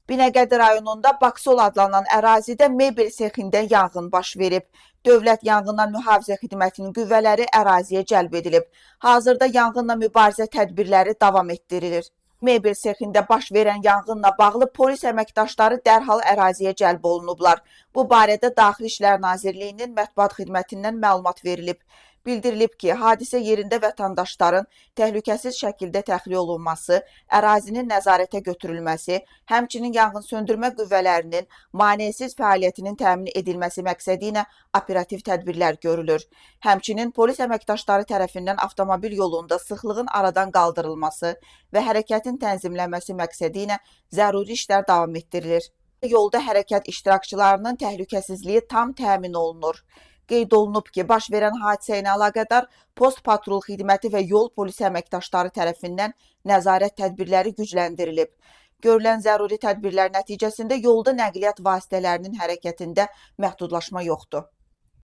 Binəqədi rayonunda Baksol adlanan ərazidə mebel sexində yanğın baş verib. Dövlət Yanğından Mühafizə Xidmətinin qüvvələri əraziyə cəlb edilib. Hazırda yanğınla mübarizə tədbirləri davam etdirilir. Mebel sexində baş verən yanğınla bağlı polis əməkdaşları dərhal əraziyə cəlb olunublar. Bu barədə Daxili İşlər Nazirliyinin mətbuat xidmətindən məlumat verilib. Bildirilib ki, hadisə yerində vətəndaşların təhlükəsiz şəkildə təxliyə olunması, ərazinin nəzarətə götürülməsi, həmçinin yanğın söndürmə qüvvələrinin maneəsiz fəaliyyətinin təmin edilməsi məqsədi ilə operativ tədbirlər görülür. Həmçinin polis əməkdaşları tərəfindən avtomobil yolunda sıxlığın aradan qaldırılması və hərəkətin tənzimlənməsi məqsədi ilə zəruri işlər davam etdirilir. Yolda hərəkət iştirakçılarının təhlükəsizliyi tam təmin olunur. Qeyd olunub ki, baş verən hadisə ilə əlaqədar post patrul xidməti və yol polisi əməkdaşları tərəfindən nəzarət tədbirləri gücləndirilib. Görülən zəruri tədbirlər nəticəsində yolda nəqliyyat vasitələrinin hərəkətində məhdudlaşma yoxdur.